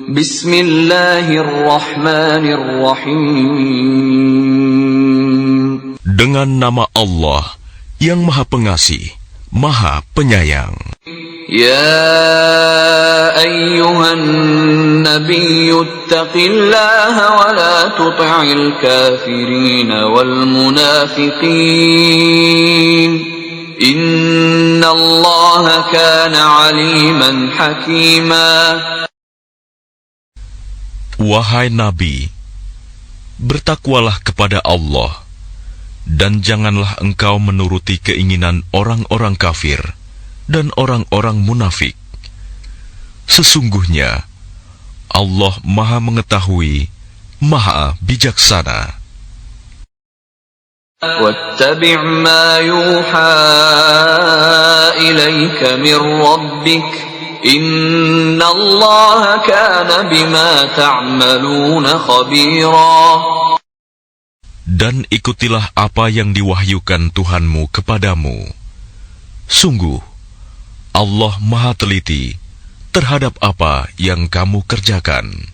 Bismillahirrahmanirrahim. Dengan nama Allah yang Maha Pengasih, Maha Penyayang. Ya ayyuhan nabiyyu ittaqillaha wa la tuti'il kafirin wal munafiqin. Innallaha kana 'aliman hakima. Wahai Nabi, bertakwalah kepada Allah, dan janganlah engkau menuruti keinginan orang-orang kafir dan orang-orang munafik. Sesungguhnya Allah Maha Mengetahui, Maha Bijaksana. Wattabi' ma yuha ilaika min rabbik, innallaha kana bima ta'maluna khabira. Dan ikutilah apa yang diwahyukan Tuhanmu kepadamu. Sungguh, Allah Maha Teliti terhadap apa yang kamu kerjakan.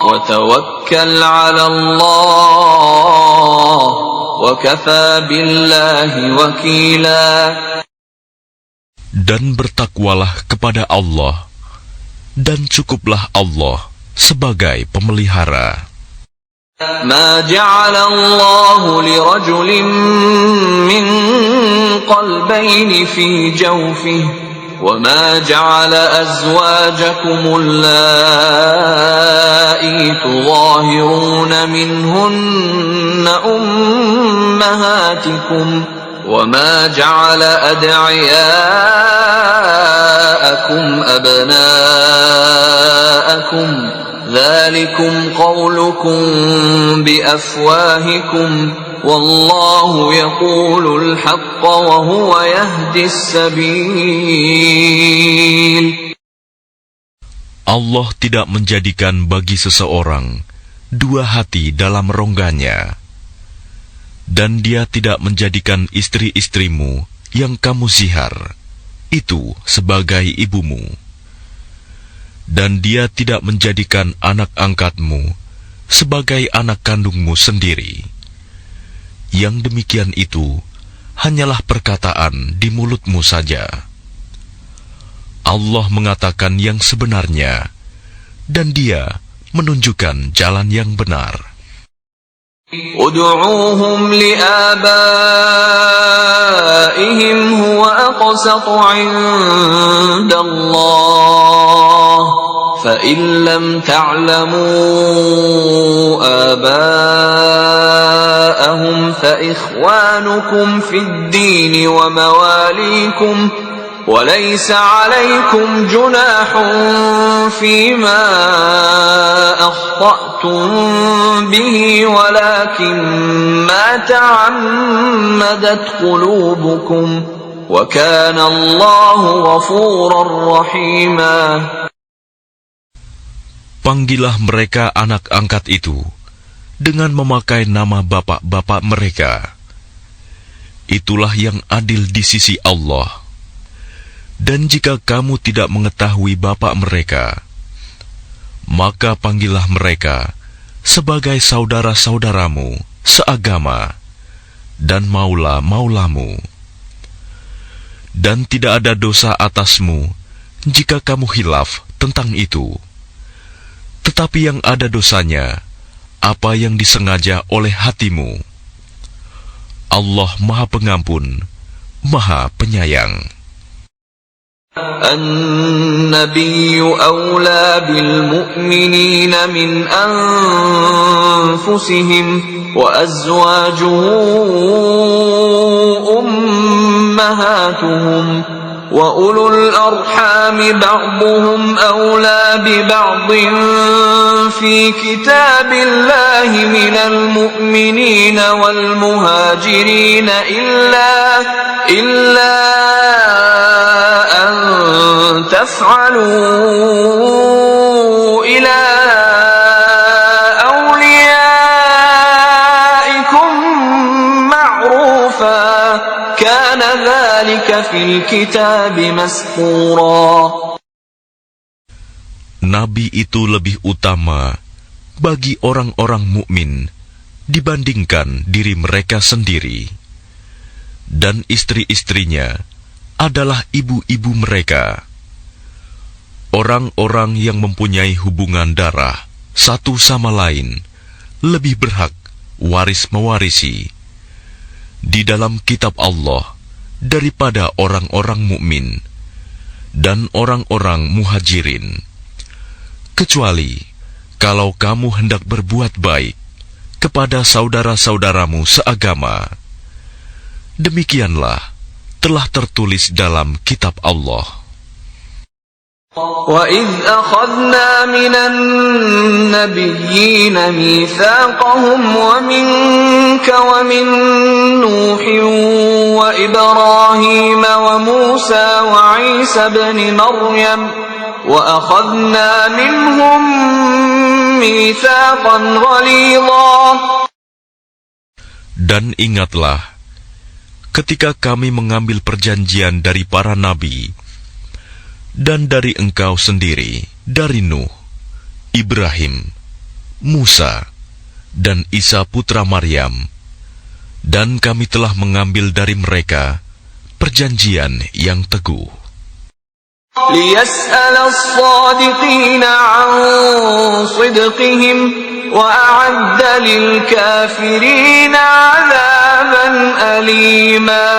Wa tawakkal 'ala Allah, wa kafa billahi wakila. Dan bertakwalah kepada Allah, dan cukuplah Allah sebagai pemelihara. ما جعل الله لرجل من قلبين في جوفه وما جعل أزواجكم اللائي تظاهرون منهن أمهاتكم وما جعل أدعياءكم أبناءكم ذلكم قولكم بأفواهكم والله يقول الحق وهو يهدي السبيل. Allah tidak menjadikan bagi seseorang dua hati dalam rongganya, dan Dia tidak menjadikan istri-istrimu yang kamu zihar itu sebagai ibumu, dan Dia tidak menjadikan anak angkatmu sebagai anak kandungmu sendiri. Yang demikian itu hanyalah perkataan di mulutmu saja. Allah mengatakan yang sebenarnya, dan Dia menunjukkan jalan yang benar. Ud'uuhum li'abaihim huwa aqsatu 'inda Allah. فَإِن لَّمْ تَعْلَمُوا آبَاءَهُمْ فَإِخْوَانُكُمْ فِي الدِّينِ وَمَوَالِيكُمْ وَلَيْسَ عَلَيْكُمْ جُنَاحٌ فِيمَا أَخْطَأْتُم بِهِ وَلَكِن مَّا تَعَمَّدَتْ قُلُوبُكُمْ وَكَانَ اللَّهُ غَفُورًا رَّحِيمًا. Panggillah mereka anak angkat itu dengan memakai nama bapak-bapak mereka. Itulah yang adil di sisi Allah. Dan jika kamu tidak mengetahui bapak mereka, maka panggillah mereka sebagai saudara-saudaramu seagama dan maula-maulamu. Dan tidak ada dosa atasmu jika kamu khilaf tentang itu. Tetapi yang ada dosanya, apa yang disengaja oleh hatimu. Allah Maha Pengampun, Maha Penyayang. An-Nabiyyu awla bil mu'minina min anfusihim wa azwajuhu ummahatuhum. وَأُولُو الْأَرْحَامِ بَعْضُهُمْ أَوْلَى بِبَعْضٍ فِي كِتَابِ اللَّهِ مِنَ الْمُؤْمِنِينَ وَالْمُهَاجِرِينَ إِلَّا أَن تَفْعَلُوا إِلَى أَوْلِيَائِكُمْ مَعْرُوفًا كَانَ ذَلِكَ فِي الْكِتَابِ مَسْطُورًا. Nabi itu lebih utama bagi orang-orang mukmin dibandingkan diri mereka sendiri, dan istri-istrinya adalah ibu-ibu mereka. Orang-orang yang mempunyai hubungan darah satu sama lain lebih berhak waris-mewarisi di dalam kitab Allah daripada orang-orang mukmin dan orang-orang muhajirin, kecuali kalau kamu hendak berbuat baik kepada saudara-saudaramu seagama. Demikianlah telah tertulis dalam kitab Allah. وَإِذْ أَخَذْنَا مِنَ النَّبِيِّينَ مِيثَاقَهُمْ وَمِنكَ وَمِن نُّوحٍ وَإِبْرَاهِيمَ وَمُوسَى وَعِيسَى ابْنِ مَرْيَمَ وَأَخَذْنَا مِنْهُم مِّيثَاقًا غَلِيظًا. Dan ingatlah ketika kami mengambil perjanjian dari para nabi dan dari engkau sendiri, dari Nuh, Ibrahim, Musa, dan Isa putra Maryam, dan kami telah mengambil dari mereka perjanjian yang teguh. لِيَسْأَلَ الصَّادِقِينَ عَنْ صِدْقِهِمْ وَأَعَدَّ لِلْكَافِرِينَ عَذَابًا أَلِيمًا.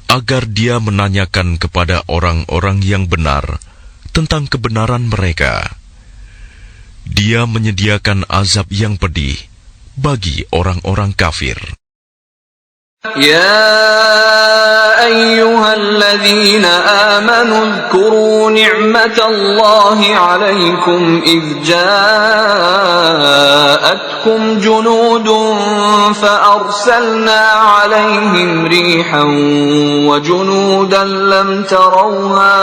Agar dia menanyakan kepada orang-orang yang benar tentang kebenaran mereka. Dia menyediakan azab yang pedih bagi orang-orang kafir. يَا أَيُّهَا الَّذِينَ آمَنُوا اذْكُرُوا نِعْمَةَ اللَّهِ عَلَيْكُمْ إِذْ جَاءَتْكُمْ جُنُودٌ فَأَرْسَلْنَا عَلَيْهِمْ رِيحًا وَجُنُودًا لَّمْ تَرَوْهَا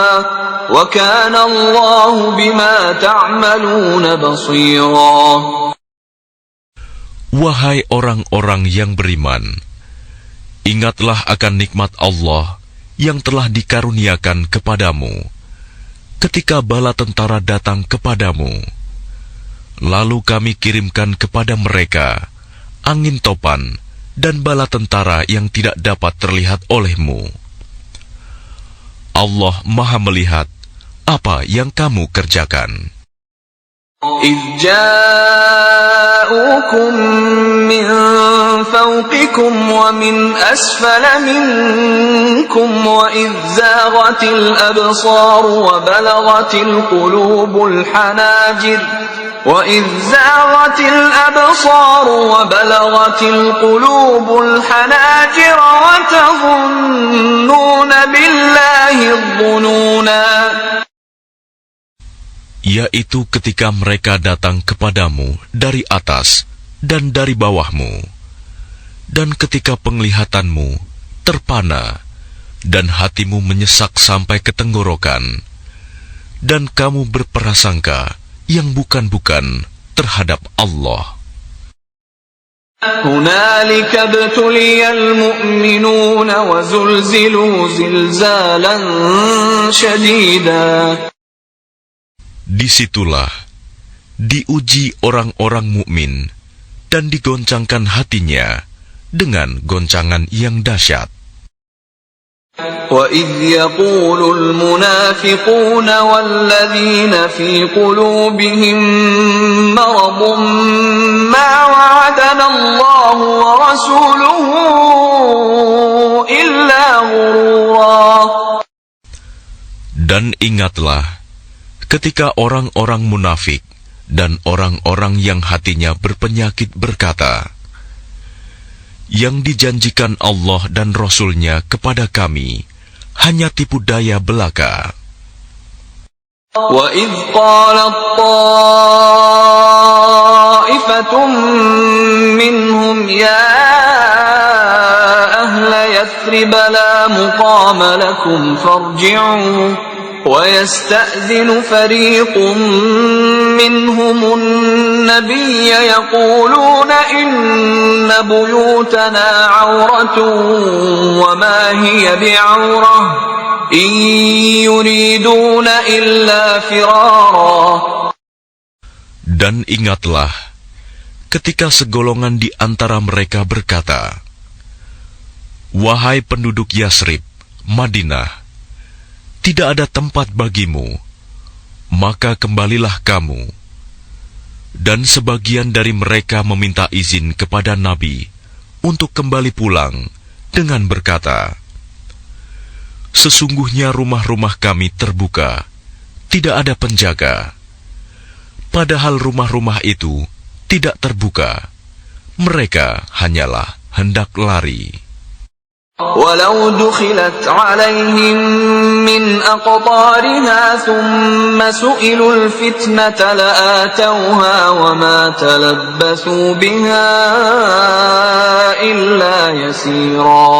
وَكَانَ اللَّهُ بِمَا تَعْمَلُونَ بَصِيرًا. Wahai orang-orang yang beriman, ingatlah akan nikmat Allah yang telah dikaruniakan kepadamu ketika bala tentara datang kepadamu. Lalu kami kirimkan kepada mereka angin topan dan bala tentara yang tidak dapat terlihat olehmu. Allah Maha melihat apa yang kamu kerjakan. إِذْ جَاءُوكُم مِّن فَوْقِكُمْ وَمِنْ أَسْفَلَ مِنكُمْ وَإِذْ زَاغَتِ الْأَبْصَارُ وَبَلَغَتِ الْقُلُوبُ الْحَنَاجِرَ وَتَظُنُّونَ بِاللَّهِ الظُّنُونَا. Yaitu ketika mereka datang kepadamu dari atas dan dari bawahmu, dan ketika penglihatanmu terpana dan hatimu menyesak sampai ke tenggorokan, dan kamu berprasangka yang bukan-bukan terhadap Allah. هُنَالِكَ ابْتُلِيَ الْمُؤْمِنُونَ وَزُلْزِلُوا زِلْزَالًا شَدِيدًا. Disitulah diuji orang-orang mukmin dan digoncangkan hatinya dengan goncangan yang dahsyat. وَإِذْ يَقُولُ الْمُنَافِقُونَ وَالَّذِينَ فِي قُلُوبِهِم مَّرَضٌ مَّا وَعَدَنَا اللَّهُ وَرَسُولُهُ إِلَّا غُرُورًا. Dan ingatlah ketika orang-orang munafik dan orang-orang yang hatinya berpenyakit berkata, yang dijanjikan Allah dan Rasul-Nya kepada kami hanya tipu daya belaka. وَإِذْ قَالَتْ طَائِفَةٌ مِّنْهُمْ يَا أَهْلَ يَثْرِبَ لَا مُقَامَ لَكُمْ فَارْجِعُوا وَيَسْتَأْذِنُ فَرِيقٌ مِّنْهُمُ النَّبِيَّ يَقُولُونَ إِنَّ بُيُوتَنَا عَوْرَةٌ وَمَا هِيَ بِعَوْرَةٍ إن يريدون إلا فرارا. Dan ingatlah, ketika segolongan di antara mereka berkata, "Wahai penduduk Yasrib, Madinah, tidak ada tempat bagimu, maka kembalilah kamu." Dan sebagian dari mereka meminta izin kepada Nabi untuk kembali pulang dengan berkata, "Sesungguhnya rumah-rumah kami terbuka, tidak ada penjaga." Padahal rumah-rumah itu tidak terbuka, mereka hanyalah hendak lari. ولو دخلت عليهم من أقطارها ثم سئلوا الفتنة لآتوها وما تلبثوا بها إلا يسيرا.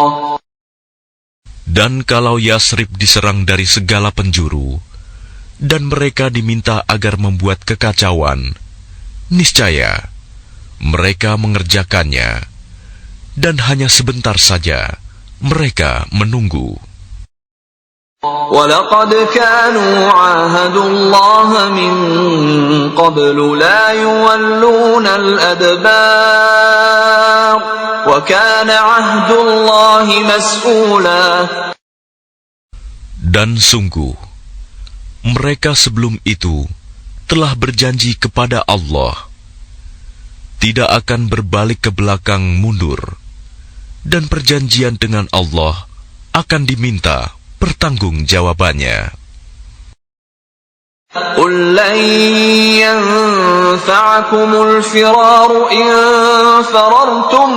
Dan kalau Yasrib diserang dari segala penjuru, dan mereka diminta agar membuat kekacauan, niscaya mereka mengerjakannya, dan hanya sebentar saja mereka menunggu. وَلَقَدْ كَانُوا عَاهَدُوا اللَّهَ مِنْ قَبْلُ لَا يُوَلُّونَ الْأَدْبَارَ وَكَانَ عَهْدُ اللَّهِ مَسْئُولًا. Dan sungguh, mereka sebelum itu telah berjanji kepada Allah, tidak akan berbalik ke belakang mundur, dan perjanjian dengan Allah akan diminta pertanggungjawabannya. قُلْ لَنْ يَنْفَعَكُمُ الْفِرَارُ إِنْ فَرَرْتُمْ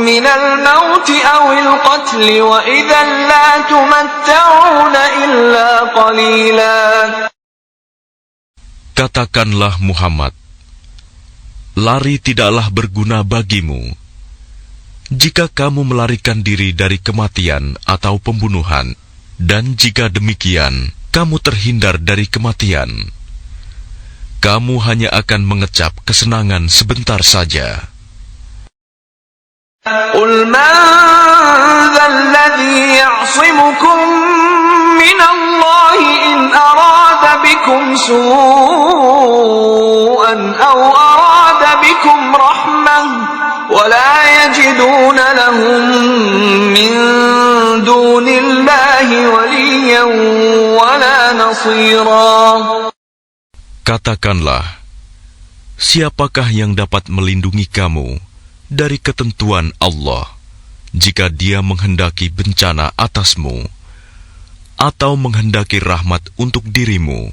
مِنَ الْمَوْتِ أَوِ الْقَتْلِ وَإِذًا لَا تُمَتَّعُونَ إِلَّا قَلِيلًا. Katakanlah Muhammad, lari tidaklah berguna bagimu. Jika kamu melarikan diri dari kematian atau pembunuhan, dan jika demikian, kamu terhindar dari kematian, kamu hanya akan mengecap kesenangan sebentar saja. قُلْ مَنْ ذَا الَّذِي يَعْصِمُكُمْ مِنَ اللَّهِ إِنْ أَرَادَ بِكُمْ سُوءًا أَوْ أَرَادَ بِكُمْ رَحْمَةً وَلَا يَجِدُونَ لَهُم مِّن دُونِ اللَّهِ وَلِيًّا وَلَا نَصِيرًا. Katakanlah, siapakah yang dapat melindungi kamu dari ketentuan Allah jika Dia menghendaki bencana atasmu atau menghendaki rahmat untuk dirimu?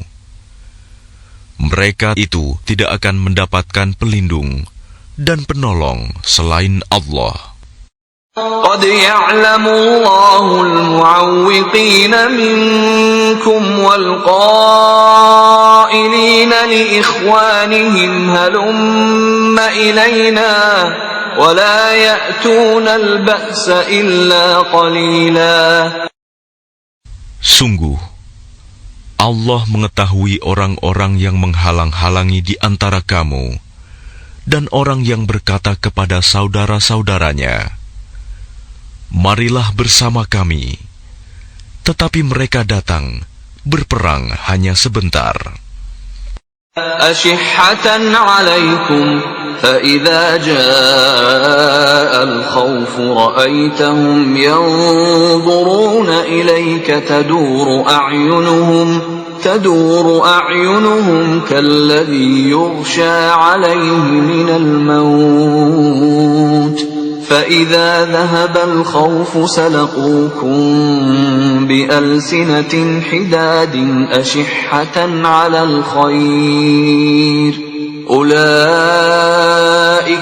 Mereka itu tidak akan mendapatkan pelindung dan penolong selain Allah. قَدْ يَعْلَمُ اللَّهُ الْمُعَوِّقِينَ مِنكُمْ وَالْقَائِلِينَ لِإِخْوَانِهِمْ هَلُمَّ إِلَيْنَا وَلَا يَأْتُونَ الْبَأْسَ إِلَّا قَلِيلًا. Sungguh, Allah mengetahui orang-orang yang menghalang-halangi di antara kamu, dan orang yang berkata kepada saudara-saudaranya, "Marilah bersama kami," tetapi mereka datang berperang hanya sebentar. أَشِحَّةً عَلَيْكُمْ فَإِذَا جَاءَ الْخَوْفُ رَأَيْتَهُمْ يَنْظُرُونَ إِلَيْكَ تدور أعينهم كالذي يغشى عليه من الموت فإذا ذهب الخوف سلقوكم بألسنة حداد أشحة على الخير أولئك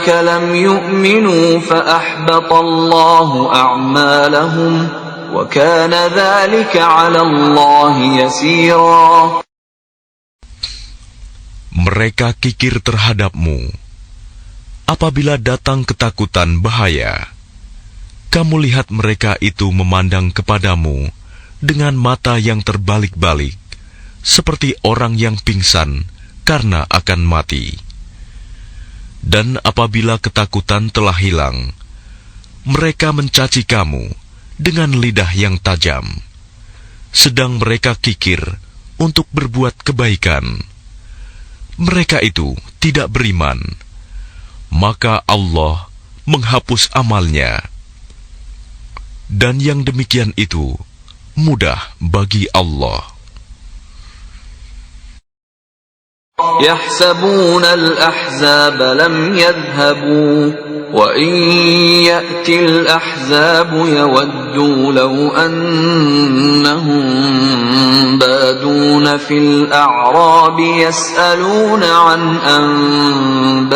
لم يؤمنوا فأحبط الله أعمالهم وَكَانَ ذَلِكَ عَلَى اللَّهِ يَسِيرًا. Mereka kikir terhadapmu. Apabila datang ketakutan bahaya, kamu lihat mereka itu memandang kepadamu dengan mata yang terbalik-balik, seperti orang yang pingsan karena akan mati. Dan apabila ketakutan telah hilang, mereka mencaci kamu dengan lidah yang tajam. sedang mereka kikir untuk berbuat kebaikan. Mereka itu tidak beriman, maka Allah menghapus amalnya. Dan yang demikian itu mudah bagi Allah. يحسبون الأحزاب لم يذهبوا وإن يأتي الأحزاب يودوا لو أنهم بادون في الأعراب يسألون عن أنبائكم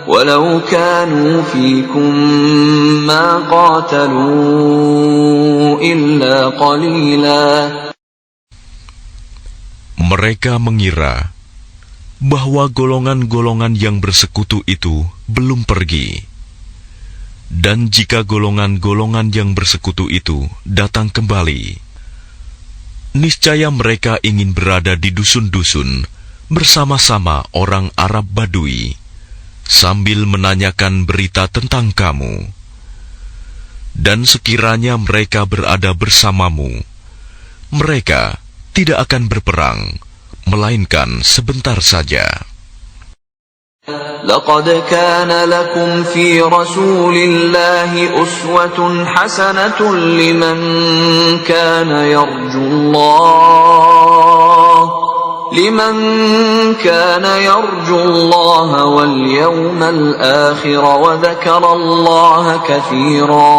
ولو كانوا فيكم ما قاتلوا إلا قليلا. Mereka mengira bahwa golongan-golongan yang bersekutu itu belum pergi. Dan jika golongan-golongan yang bersekutu itu datang kembali, niscaya mereka ingin berada di dusun-dusun bersama-sama orang Arab Badui, sambil menanyakan berita tentang kamu. Dan sekiranya mereka berada bersamamu, mereka tidak akan berperang, melainkan sebentar saja. لقد كان لكم في رسول الله أسوة حسنة لمن كان يرجو الله واليوم الآخر وذكر الله كثيرا.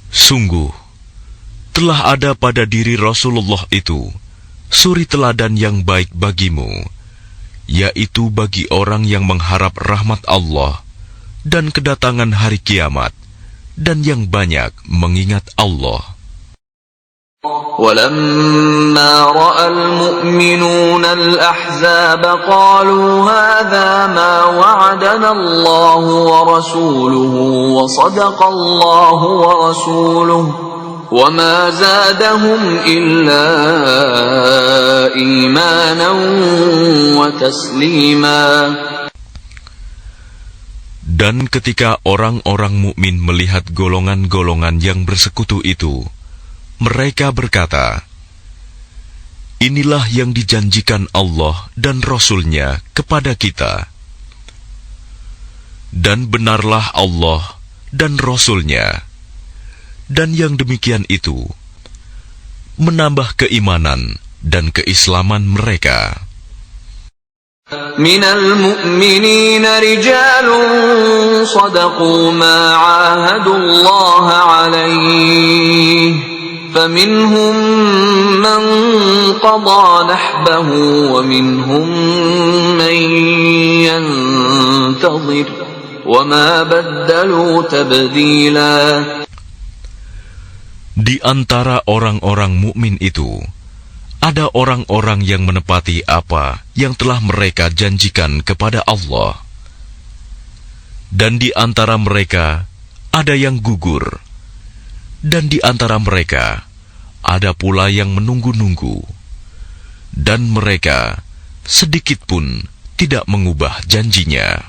Sungguh, telah ada pada diri Rasulullah itu suri teladan yang baik bagimu, yaitu bagi orang yang mengharap rahmat Allah dan kedatangan hari kiamat, dan yang banyak mengingat Allah. ولما رأى المؤمنون الأحزاب قالوا هذا ما وعدنا الله ورسوله وصدق الله ورسوله وما زادهم إلا إيمانا وتسليما. Dan ketika orang-orang mukmin melihat golongan-golongan yang bersekutu itu, mereka berkata, inilah yang dijanjikan Allah dan Rasul-Nya kepada kita. Dan benarlah Allah dan Rasul-Nya. Dan yang demikian itu menambah keimanan dan keislaman mereka. Minal mu'minina rijalun sadaqu ma 'ahadullaha 'alaihi faminhum man qada nahbahu wa minhum man yantazir wa ma baddalu tabdila. Di antara orang-orang mukmin itu, ada orang-orang yang menepati apa yang telah mereka janjikan kepada Allah. Dan di antara mereka, ada yang gugur. Dan di antara mereka, ada pula yang menunggu-nunggu. Dan mereka, sedikit pun tidak mengubah janjinya.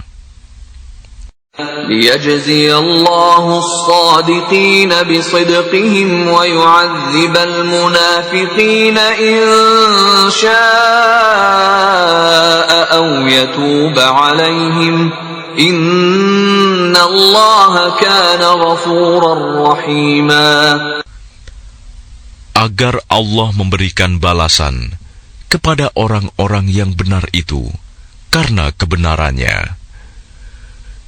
ليجزي الله الصادقين بصدقهم ويعذب المنافقين إن شاء أو يتوب عليهم إن الله كان غفورا رحيما. Agar Allah memberikan balasan kepada orang-orang yang benar itu karena kebenarannya,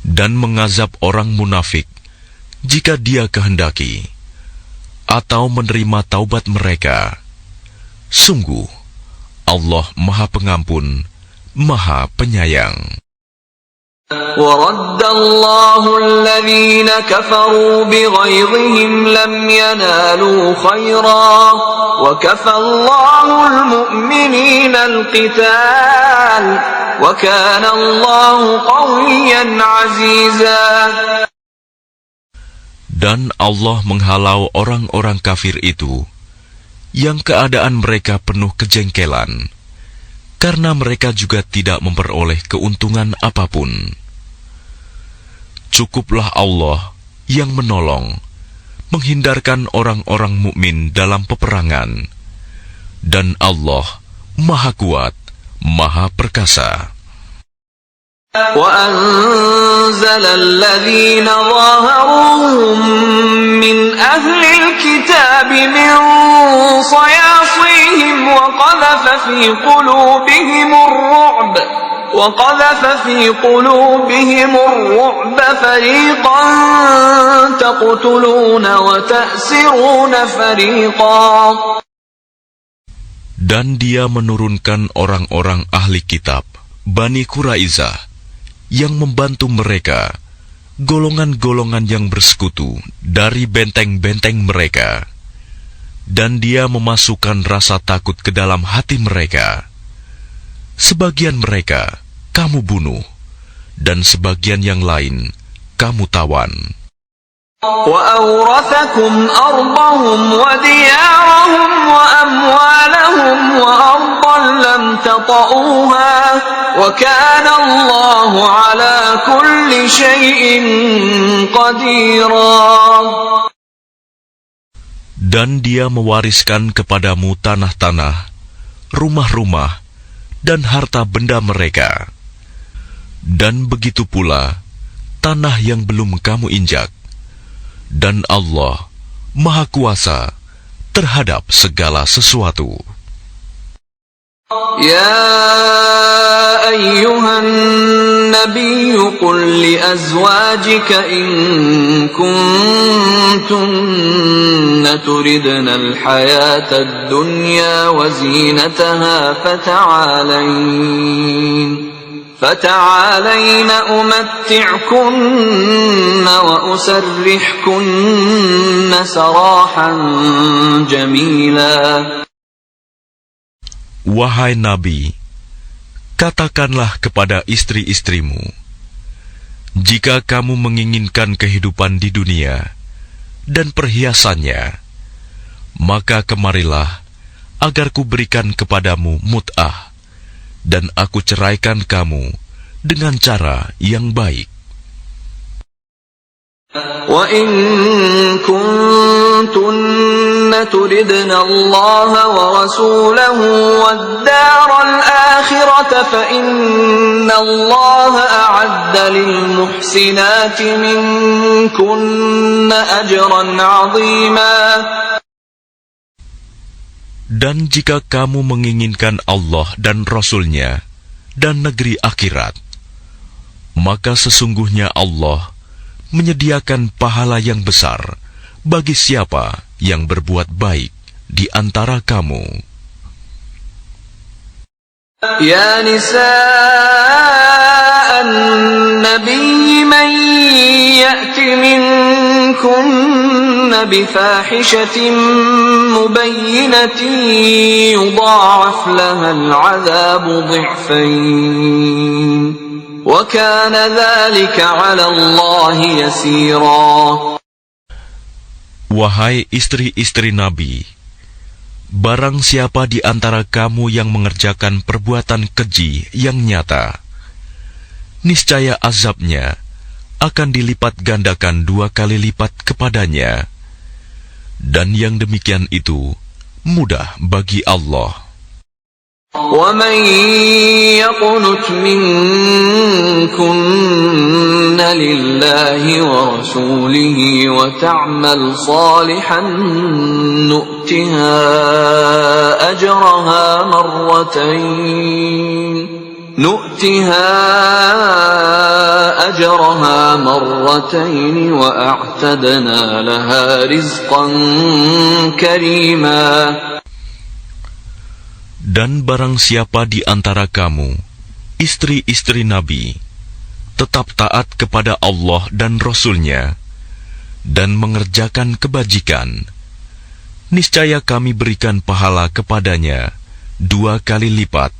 dan mengazab orang munafik jika Dia kehendaki, atau menerima taubat mereka. Sungguh, Allah Maha Pengampun, Maha Penyayang. وَرَدَّ اللَّهُ الَّذِينَ كَفَرُوا بِغَيظِهِمْ لَمْ يَنَالُوا خَيْرًا وَكَفَى اللَّهُ الْمُؤْمِنِينَ الْقِتَالَ وَكَانَ اللَّهُ قَوِيًّا عَزِيزًا. Dan Allah menghalau orang-orang kafir itu, yang keadaan mereka penuh kejengkelan, karena mereka juga tidak memperoleh keuntungan apapun. Cukuplah Allah yang menolong, menghindarkan orang-orang mukmin dalam peperangan. Dan Allah Maha Kuat, Maha Perkasa. وأنزل الذين ظاهروهم من أهل الكتاب من صياصيهم وقذف في قلوبهم الرعب فريقا تقتلون وتأسرون فريقا. Dan Dia menurunkan orang-orang ahli kitab, Bani Quraizah, yang membantu mereka, golongan-golongan yang bersekutu dari benteng-benteng mereka. Dan Dia memasukkan rasa takut ke dalam hati mereka. Sebagian mereka kamu bunuh, dan sebagian yang lain kamu tawan. وَأَوْرَثَكُمْ أَرْضَهُمْ وَدِيَارَهُمْ وَأَمْوَالَهُمْ وَأَرْضًا لَّمْ تَطَئُوهَا وَكَانَ اللَّهُ عَلَى كُلِّ شَيْءٍ قَدِيرًا. Dan Dia mewariskan kepadamu tanah-tanah, rumah-rumah, dan harta benda mereka. Dan begitu pula tanah yang belum kamu injak. Dan Allah Maha Kuasa terhadap segala sesuatu. يا أيها النبي قل لأزواجك إن كنتن تردن الحياة الدنيا وزينتها فتعالين أمتعكن وأسرحكن سراحا جميلا. Wahai Nabi, katakanlah kepada istri-istrimu, jika kamu menginginkan kehidupan di dunia dan perhiasannya, maka kemarilah agar kuberikan kepadamu mut'ah, dan aku ceraikan kamu dengan cara yang baik. وَإِن كُنتُنَّ تُرِدْنَ اللَّهَ وَرَسُولَهُ وَالدَّارَ الْآخِرَةَ فَإِنَّ اللَّهَ أَعَدَّ لِلْمُحْسِنَاتِ مِنكُنَّ أَجْرًا عَظِيمًا. Dan jika kamu menginginkan Allah dan Rasul-Nya dan negeri akhirat, maka sesungguhnya Allah menyediakan pahala yang besar bagi siapa yang berbuat baik di antara kamu. Ya nisa an-nabiy man ya'ti minkunna bifahishatin mubayyinatin yudha'af laha al-'adhabu dhi'fayn. وَكَانَ ذَلِكَ عَلَى اللَّهِ يَسِيرًا. Wahai istri-istri Nabi, barang siapa di antara kamu yang mengerjakan perbuatan keji yang nyata, niscaya azabnya akan dilipat gandakan 2 kali lipat kepadanya. Dan yang demikian itu mudah bagi Allah. وَمَن يَقْنُتْ مِنكُنَّ لِلَّهِ وَرَسُولِهِ وَتَعْمَلْ صَالِحًا نُؤْتِهَا أَجْرَهَا مَرَّتَيْنِ وَأَعْتَدْنَا لَهَا رِزْقًا كَرِيمًا. Dan barang siapa di antara kamu, istri-istri Nabi, tetap taat kepada Allah dan Rasul-Nya, dan mengerjakan kebajikan, niscaya kami berikan pahala kepadanya 2 kali lipat,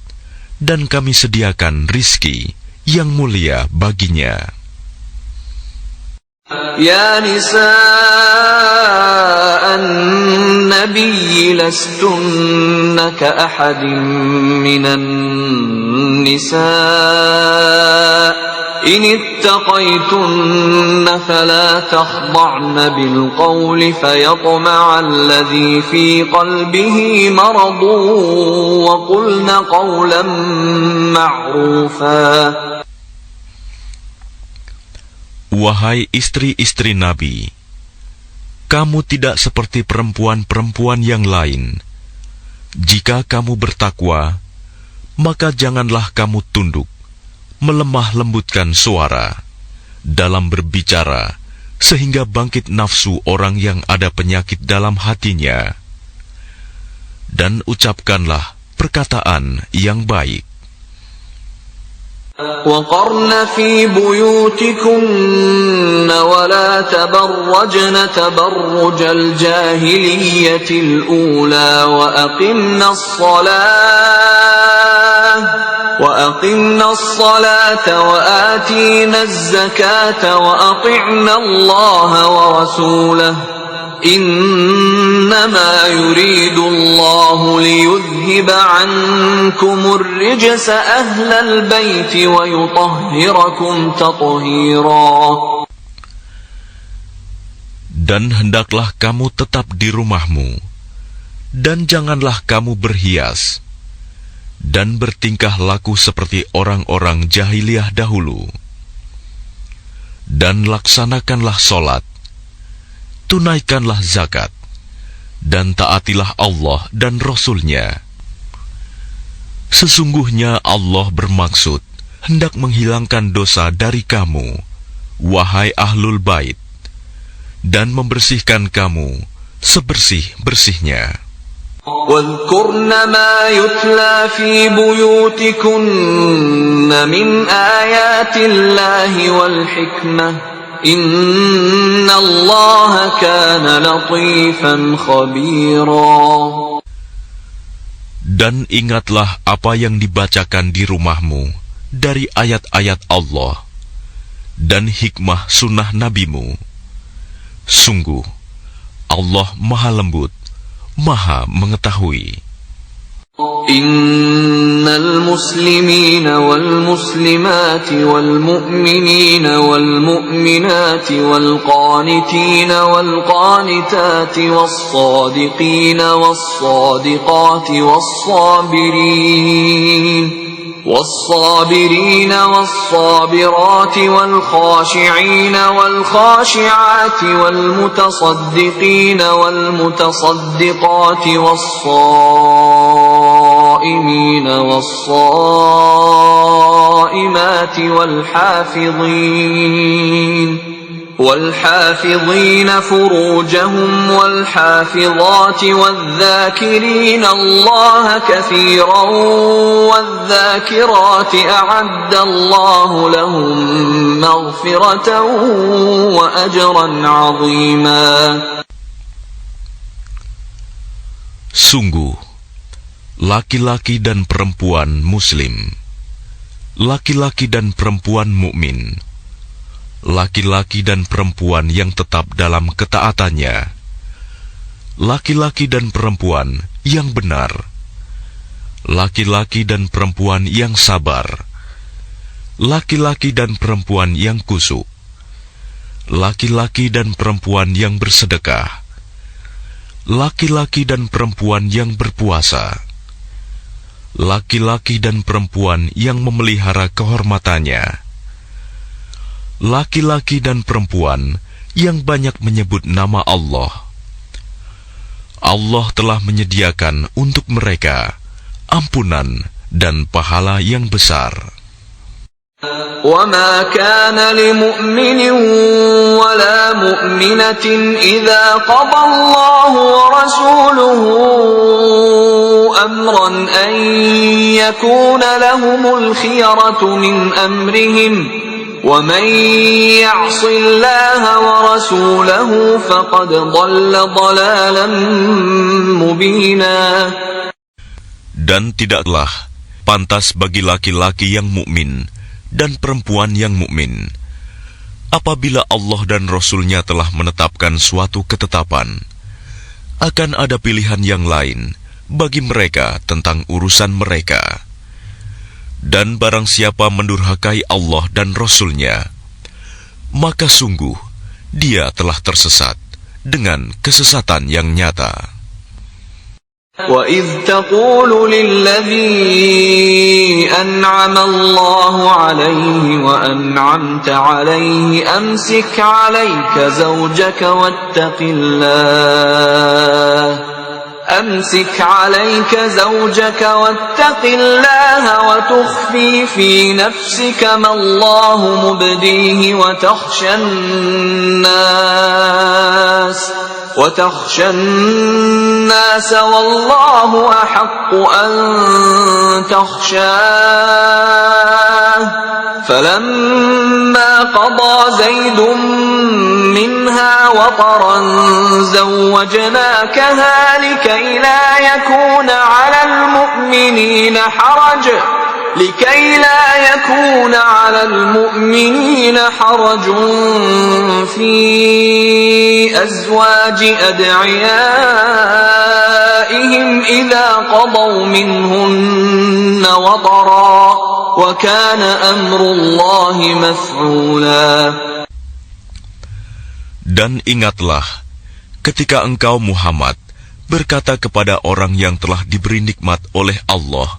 dan kami sediakan rizki yang mulia baginya. Ya nisa an-nabiy النبي لستن كأحد من النساء إن اتقيتن فلا تخضعن بالقول فيطمع الذي في قلبه مرض وقلن قولا معروفا. Wahai istri-istri Nabi, kamu tidak seperti perempuan-perempuan yang lain. Jika kamu bertakwa, maka janganlah kamu tunduk, melemah lembutkan suara dalam berbicara, sehingga bangkit nafsu orang yang ada penyakit dalam hatinya. Dan ucapkanlah perkataan yang baik. وقرن في بيوتكن ولا تبرجن تبرج الجاهلية الأولى وأقمنا الصلاة وآتينا الزكاة وأطعنا الله ورسوله إنما يريد الله ليذهب عنكم الرجس أهل البيت ويطهركم تطهيرا. Dan hendaklah kamu tetap di rumahmu, dan janganlah kamu berhias, dan bertingkah laku seperti orang-orang jahiliyah dahulu. Dan laksanakanlah solat, tunaikanlah zakat, dan taatilah Allah dan Rasul-Nya. Sesungguhnya Allah bermaksud hendak menghilangkan dosa dari kamu, wahai ahlul bait, dan membersihkan kamu sebersih-bersihnya. واذكرن ما يتلى في بيوتكن من آيات الله والحكمة إن الله كان لطيفا خبيرا. Dan ingatlah apa yang dibacakan di rumahmu dari ayat-ayat Allah dan hikmah sunnah nabimu. Sungguh, Allah Maha Lembut, Maha Mengetahui. إن المسلمين والمسلمات والمؤمنين والمؤمنات والقانتين والقانتات والصادقين والصادقات والصابرين والصابرات والخاشعين والخاشعات والمتصدقين والمتصدقات والصائمين والصائمات والحافظين فروجهم والحافظات والذاكرين الله كثيرا والذاكرات أعد الله لهم مغفرة وأجرا عظيما. Sungguh, laki-laki dan perempuan muslim, laki-laki dan perempuan mukmin, laki-laki dan perempuan yang tetap dalam ketaatannya, laki-laki dan perempuan yang benar, laki-laki dan perempuan yang sabar, laki-laki dan perempuan yang khusyuk, laki-laki dan perempuan yang bersedekah, laki-laki dan perempuan yang berpuasa, laki-laki dan perempuan yang memelihara kehormatannya, laki-laki dan perempuan yang banyak menyebut nama Allah. Allah telah menyediakan untuk mereka ampunan dan pahala yang besar. وَمَا كَانَ لِمُؤْمِنٍ وَلَا مُؤْمِنَةٍ إِذَا قَضَى اللَّهُ وَرَسُولُهُ أَمْرًا أَن يَكُونَ لَهُمُ الْخِيَرَةُ مِنْ أَمْرِهِمْ وَمَنْ يَعْصِ اللَّهَ وَرَسُولَهُ فَقَدْ ضَلَّ ضَلَالًا مُبِينًا. Dan tidaklah pantas bagi laki-laki yang mukmin dan perempuan yang mukmin apabila Allah dan Rasul-Nya telah menetapkan suatu ketetapan, akan ada pilihan yang lain bagi mereka tentang urusan mereka. Dan barang siapa mendurhakai Allah dan Rasul-Nya, maka sungguh dia telah tersesat dengan kesesatan yang nyata. وَإِذْ تَقُولُ لِلَّذِي أَنْعَمَ اللَّهُ عَلَيْهِ وَأَنْعَمْتَ عَلَيْهِ أَمْسِكْ عَلَيْكَ زَوْجَكَ وَاتَّقِ اللَّهَ وَتُخْفِي فِي نَفْسِكَ مَا اللَّهُ مُبْدِيهِ وتخشى الناس والله أحق أن تخشاه فلما قضى زيد منها وطرا زوجناكها لكي لا يكون على المؤمنين حرج في أزواج أدعيائهم إذا قضوا منهن وطرا وكان أمر الله مفعولا. Dan ingatlah ketika engkau Muhammad berkata kepada orang yang telah diberi nikmat oleh Allah,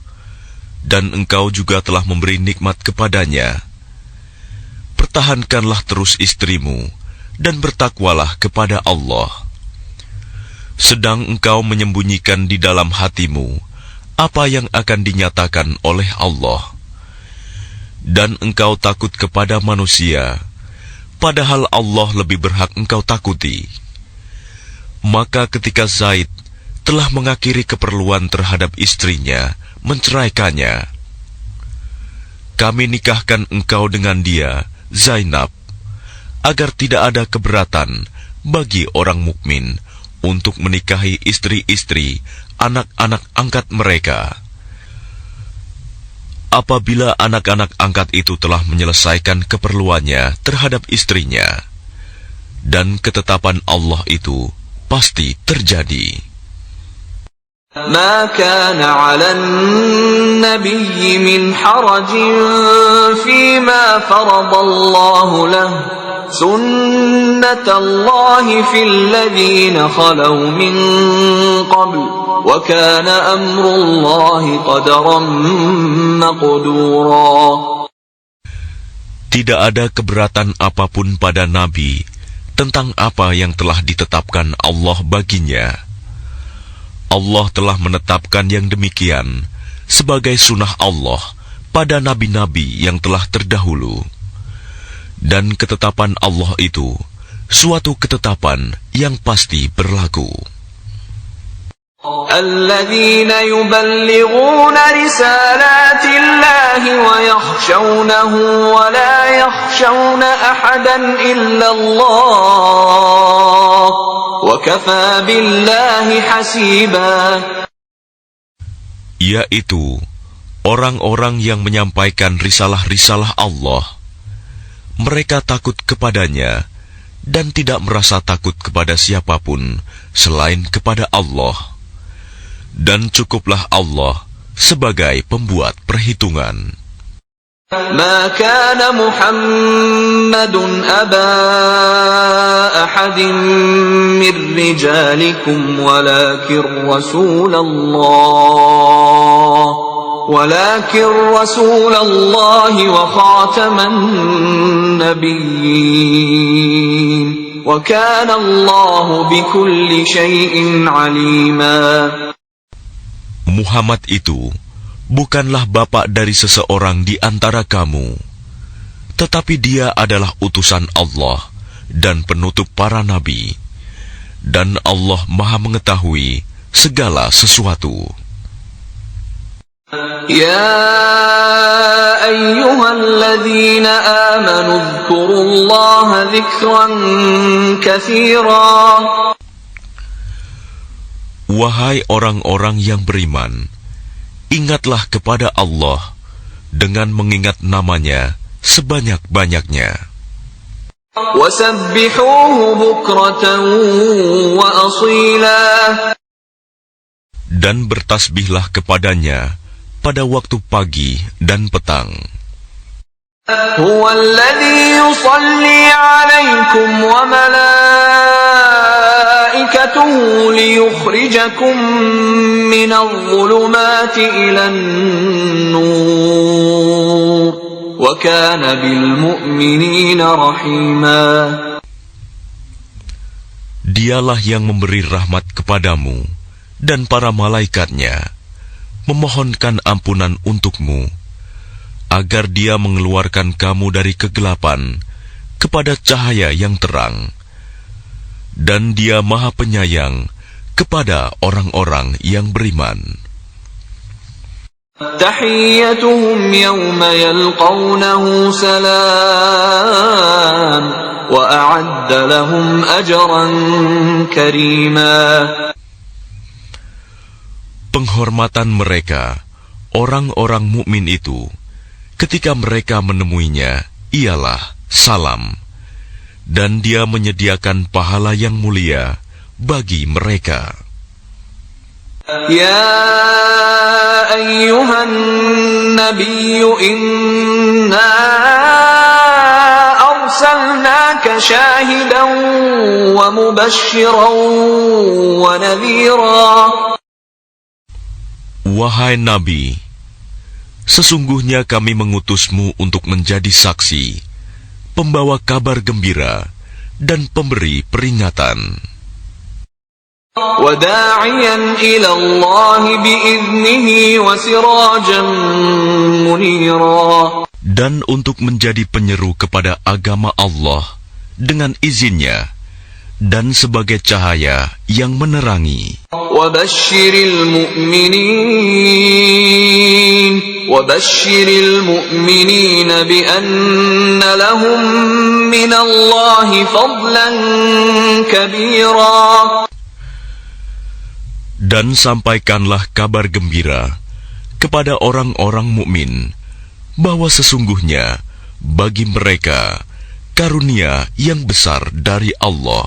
dan engkau juga telah memberi nikmat kepadanya, pertahankanlah terus istrimu dan bertakwalah kepada Allah. Sedang engkau menyembunyikan di dalam hatimu apa yang akan dinyatakan oleh Allah, dan engkau takut kepada manusia, padahal Allah lebih berhak engkau takuti. Maka ketika Zaid telah mengakhiri keperluan terhadap istrinya, menceraikannya, kami nikahkan engkau dengan dia, Zainab, agar tidak ada keberatan bagi orang mukmin untuk menikahi istri-istri anak-anak angkat mereka. Apabila anak-anak angkat itu telah menyelesaikan keperluannya terhadap istrinya, dan ketetapan Allah itu pasti terjadi. ما كان على النبي من حرج فيما فرض الله له سنة الله في الذين خلوا من قبل وكان أمر الله قدرا مقدورا. Tidak ada keberatan apapun pada Nabi tentang apa yang telah ditetapkan Allah baginya. Allah telah menetapkan yang demikian sebagai sunnah Allah pada nabi-nabi yang telah terdahulu. Dan ketetapan Allah itu suatu ketetapan yang pasti berlaku. الذين يبلغون رسالات الله ويخشونه ولا يخشون أحدا إلا الله وكفى بالله حسيبا. Yaitu orang-orang yang menyampaikan risalah-risalah Allah. Mereka takut kepadanya dan tidak merasa takut kepada siapapun selain kepada Allah. Dan cukuplah Allah sebagai pembuat perhitungan. ما كان محمد أبا أحد من رجالكم ولكن رسول الله وخاتم النبيين وكان الله بكل شيء عليما. Muhammad itu bukanlah bapak dari seseorang di antara kamu, tetapi dia adalah utusan Allah dan penutup para nabi, dan Allah Maha mengetahui segala sesuatu. يا أيها الذين آمنوا اذكروا الله ذكرا كثيرا. Wahai orang-orang yang beriman, ingatlah kepada Allah dengan mengingat namanya sebanyak-banyaknya. وسبحوه بكرة وأصيلا. أصيلا. Dan bertasbihlah kepadanya pada waktu pagi dan petang. هو الذي يصلي عليكم وملائكته ليخرجكم من الظلمات إلى النور وكان بالمؤمنين رحيما. Dialah yang memberi rahmat kepadamu dan para malaikatnya, memohonkan ampunan untukmu, agar Dia mengeluarkan kamu dari kegelapan kepada cahaya yang terang. Dan Dia Maha Penyayang kepada orang-orang yang beriman. تحيتهم يوم يلقونه سلام وأعد لهم أجرا كريما. Penghormatan mereka, orang-orang mukmin itu, ketika mereka menemuinya, ialah salam, dan Dia menyediakan pahala yang mulia bagi mereka. يا أيها النبي إنا أرسلناك شاهدا ومبشرا ونذيرا. Wahai Nabi, sesungguhnya kami mengutusmu untuk menjadi saksi, pembawa kabar gembira, dan pemberi peringatan. وداعيا إلى الله بإذنه وسراجا منيرا. Dan untuk menjadi penyeru kepada agama Allah dengan izinnya, dan sebagai cahaya yang menerangi. وبشر المؤمنين بأن لهم من الله فضلا كبيرا. Dan sampaikanlah kabar gembira kepada orang-orang mukmin bahwa sesungguhnya bagi mereka karunia yang besar dari Allah.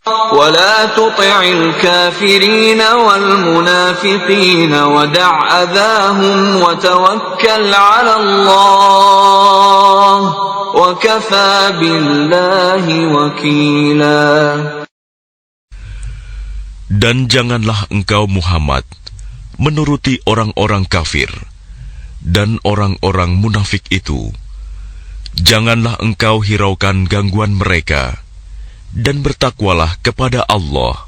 ولا تطع الكافرين والمنافقين ودع أذاهم وتوكل على الله وكفى بالله وكيلا. Dan janganlah engkau Muhammad menuruti orang-orang kafir dan orang-orang munafik itu. Janganlah engkau hiraukan gangguan mereka, dan bertakwalah kepada Allah,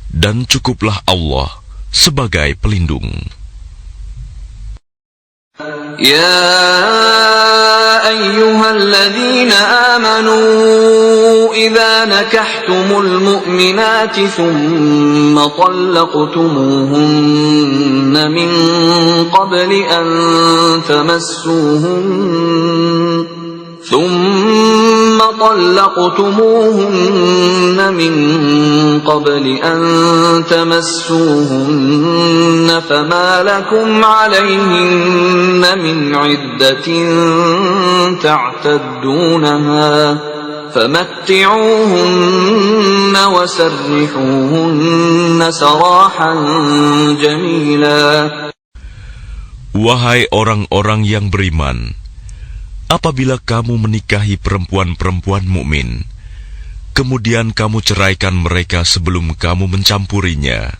dan cukuplah Allah sebagai pelindung. يا أيها الذين آمنوا إذا نكحتم المؤمنات ثم طلقتموهن من قبل أن تمسوهن فما لكم عليهن من عدة تعتدونها فمتعوهن وسرحوهن سراحا جميلا. Wahai orang-orang yang beriman, apabila kamu menikahi perempuan-perempuan mukmin, kemudian kamu ceraikan mereka sebelum kamu mencampurinya,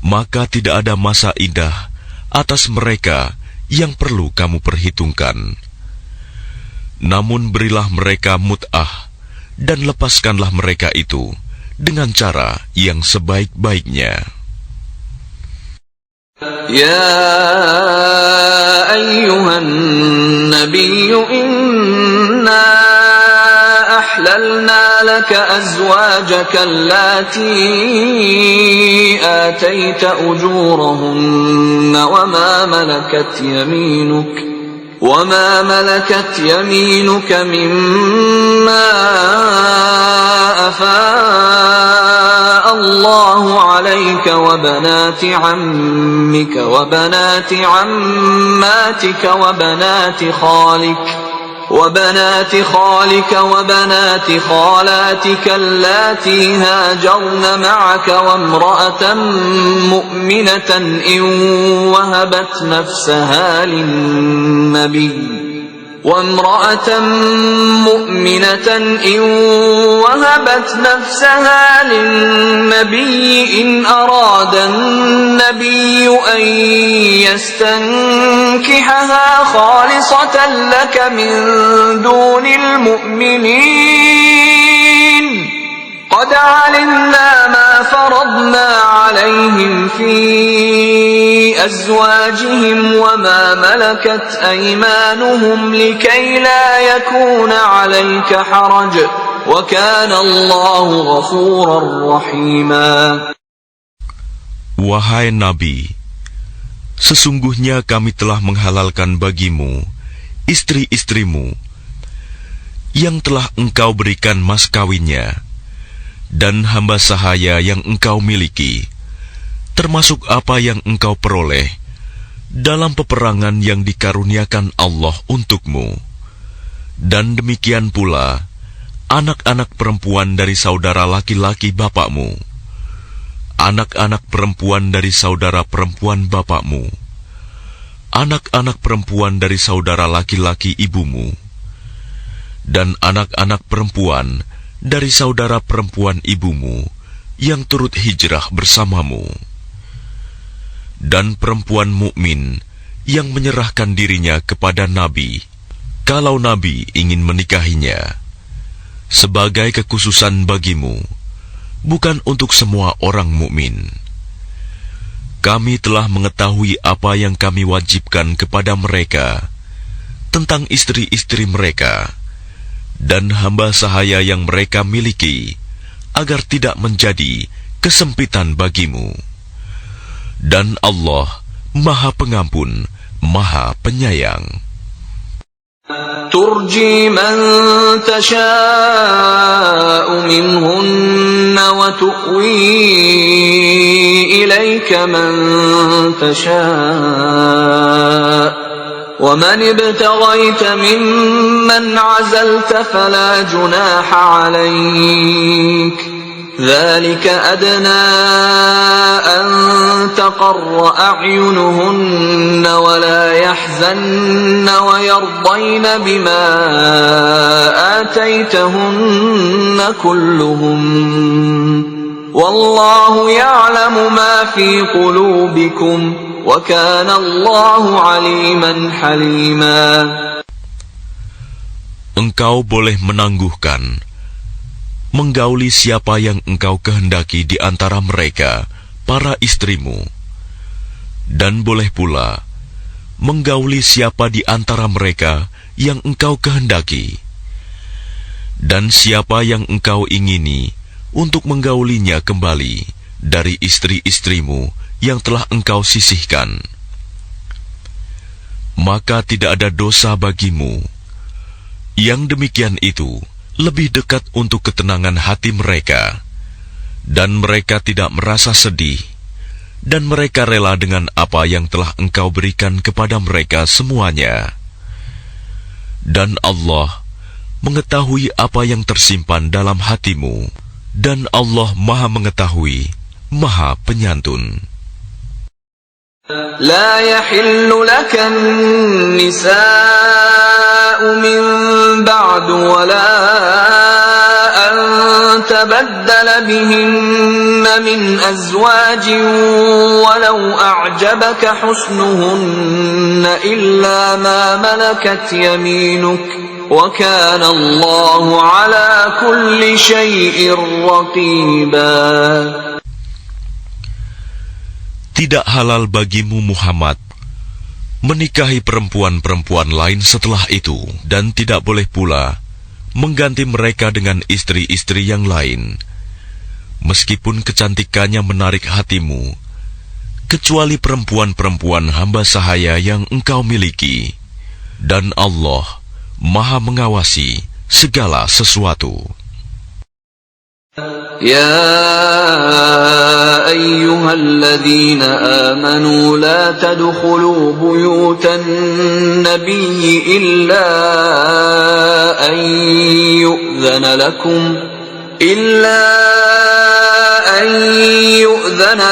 maka tidak ada masa iddah atas mereka yang perlu kamu perhitungkan. Namun berilah mereka mut'ah dan lepaskanlah mereka itu dengan cara yang sebaik-baiknya. يا أيها النبي إنا أحللنا لك أزواجك اللاتي آتيت أجورهن وما ملكت يمينك مما أفاء الله عليك وبنات عمك وبنات عماتك وبنات خالك وبنات خالك وبنات خالاتك اللاتي هاجرن معك وامرأة مؤمنة إن وهبت نفسها للنبي إن أراد النبي أن يستنكحها خالصة لك من دون المؤمنين قد علمنا ما فرضنا عليهم في أزواجهم وما ملكت أيمانهم لكي لا يكون عليك حرج وكان الله غفورا رحيما. Wahai Nabi, sesungguhnya kami telah menghalalkan bagimu istri-istrimu yang telah engkau berikan mas kawinnya dan hamba sahaya yang engkau miliki, termasuk apa yang engkau peroleh dalam peperangan yang dikaruniakan Allah untukmu, dan demikian pula anak-anak perempuan dari saudara laki-laki bapakmu, anak-anak perempuan dari saudara perempuan bapakmu, anak-anak perempuan dari saudara laki-laki ibumu, dan anak-anak perempuan dari saudara perempuan ibumu yang turut hijrah bersamamu, dan perempuan mukmin yang menyerahkan dirinya kepada Nabi, kalau Nabi ingin menikahinya, sebagai kekhususan bagimu, bukan untuk semua orang mukmin. Kami telah mengetahui apa yang kami wajibkan kepada mereka tentang istri-istri mereka dan hamba sahaya yang mereka miliki, agar tidak menjadi kesempitan bagimu. Dan Allah Maha Pengampun, Maha Penyayang. ترجي من تشاء منهن وتؤوي إليك من تشاء ومن ابتغيت ممن عزلت فلا جناح عليك ذلك أدنى أن تقر أعينهن ولا يحزن ويرضين بما آتيتهن كلهم والله يعلم ما في قلوبكم وكان الله عليما حليما. Engkau boleh menangguhkan, menggauli siapa yang engkau kehendaki di antara mereka, para istrimu, dan boleh pula menggauli siapa di antara mereka yang engkau kehendaki, dan siapa yang engkau ingini untuk menggaulinya kembali dari istri-istrimu yang telah engkau sisihkan. Maka tidak ada dosa bagimu. Yang demikian itu lebih dekat untuk ketenangan hati mereka, dan mereka tidak merasa sedih, dan mereka rela dengan apa yang telah engkau berikan kepada mereka semuanya. Dan Allah mengetahui apa yang tersimpan dalam hatimu, dan Allah Maha Mengetahui, Maha Penyantun. لا يحل لك النساء من بعد ولا أن تبدل بهن من أزواج ولو أعجبك حسنهن إلا ما ملكت يمينك وكان الله على كل شيء رقيبا. Tidak halal bagimu Muhammad menikahi perempuan-perempuan lain setelah itu, dan tidak boleh pula mengganti mereka dengan istri-istri yang lain, meskipun kecantikannya menarik hatimu, kecuali perempuan-perempuan hamba sahaya yang engkau miliki, dan Allah Maha Mengawasi segala sesuatu. Ya أيها الذين آمنوا لا تدخلوا بيوت النبي إلا أن يؤذن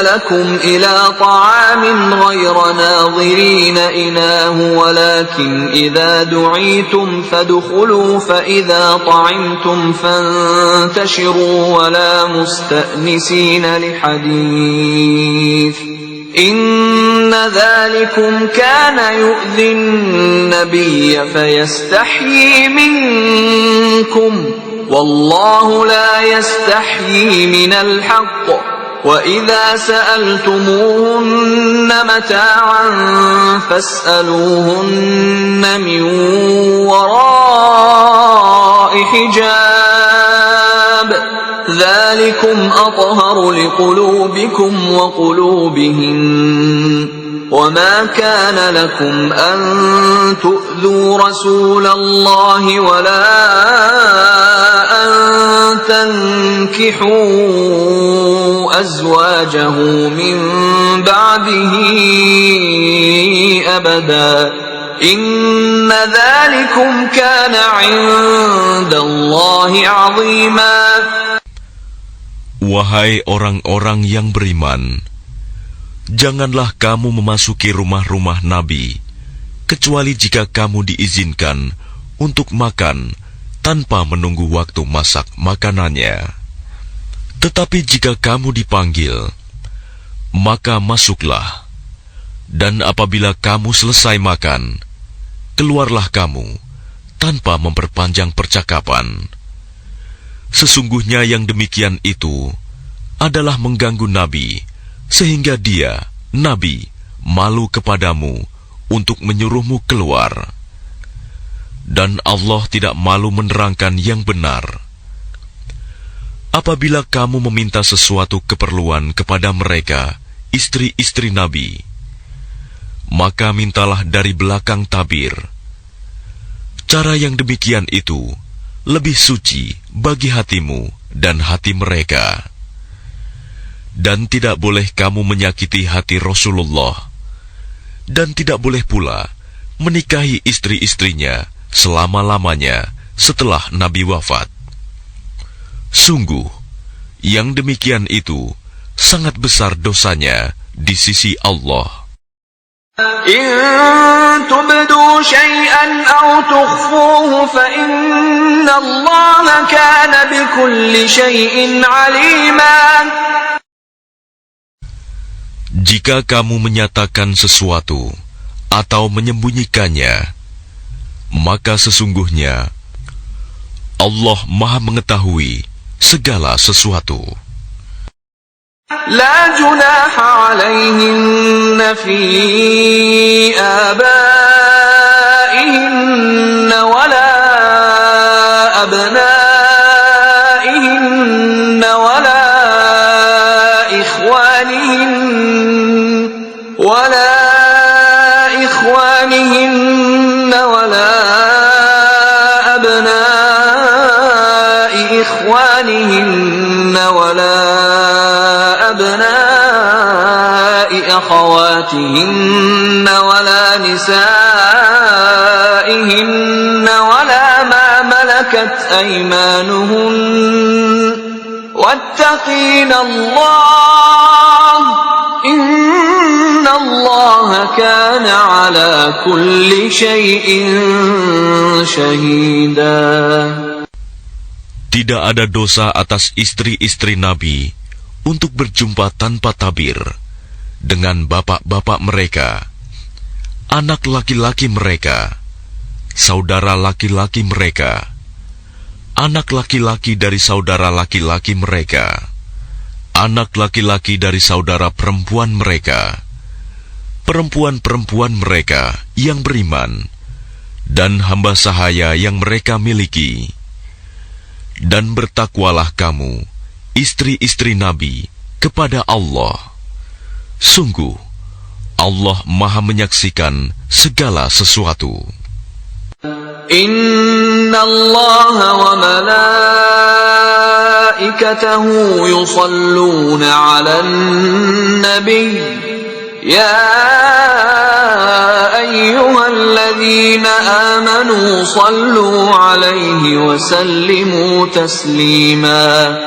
لكم إلى طعام غير ناظرين إناه ولكن إذا دعيتم فادخلوا فإذا طعمتم فانتشروا ولا مستأنسين لحديث إن ذلكم كان يؤذي النبي فيستحيي منكم والله لا يستحيي من الحق وإذا سألتموهن متاعا فاسألوهن من وراء حجاب ذلكم أطهر لقلوبكم وقلوبهن وما كان لكم أن تؤذوا رسول الله ولا أن تنكحوا أزواجه من بعده أبدا إن ذلكم كان عند الله عظيما. Wahai orang-orang yang beriman, janganlah kamu memasuki rumah-rumah Nabi, kecuali jika kamu diizinkan untuk makan tanpa menunggu waktu masak makanannya. Tetapi jika kamu dipanggil, maka masuklah. Dan apabila kamu selesai makan, keluarlah kamu tanpa memperpanjang percakapan. Sesungguhnya yang demikian itu adalah mengganggu Nabi, sehingga dia, Nabi, malu kepadamu untuk menyuruhmu keluar. Dan Allah tidak malu menerangkan yang benar. Apabila kamu meminta sesuatu keperluan kepada mereka, istri-istri Nabi, maka mintalah dari belakang tabir. Cara yang demikian itu lebih suci bagi hatimu dan hati mereka. Dan tidak boleh kamu menyakiti hati Rasulullah, dan tidak boleh pula menikahi istri-istrinya selama-lamanya setelah Nabi wafat. Sungguh, yang demikian itu sangat besar dosanya di sisi Allah. إن تبدوا شيئا أو تخفوه فإن الله كان بكل شيء عليما. Jika kamu menyatakan sesuatu atau menyembunyikannya, maka sesungguhnya Allah Maha mengetahui segala sesuatu. لا جناح عليهن في آبائهن ولا أبنائهن ولا إخوانهن ولا أبناء إخوانهن ولا أبناء أخواتهن ولا نسائهن ولا ما ملكت أيمانهن واتقين الله إن الله كان على كل شيء شهيدا. Tidak ada dosa atas istri-istri Nabi untuk berjumpa tanpa tabir dengan bapak-bapak mereka, anak laki-laki mereka, saudara laki-laki mereka, anak laki-laki dari saudara laki-laki mereka, anak laki-laki dari saudara perempuan mereka, perempuan-perempuan mereka yang beriman, dan hamba sahaya yang mereka miliki. Dan bertakwalah kamu, istri-istri Nabi, kepada Allah. Sungguh, Allah Maha menyaksikan segala sesuatu. Inna Allah wa malaikatahu yusalluna 'alan nabiy ya ayyuhalladzina amanu sallu 'alaihi wa sallimu taslima.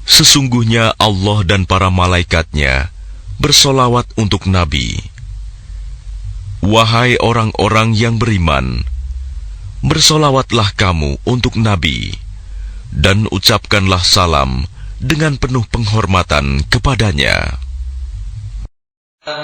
Sesungguhnya Allah dan para malaikatnya bersolawat untuk Nabi. Wahai orang-orang yang beriman, bersolawatlah kamu untuk Nabi, dan ucapkanlah salam dengan penuh penghormatan kepadanya.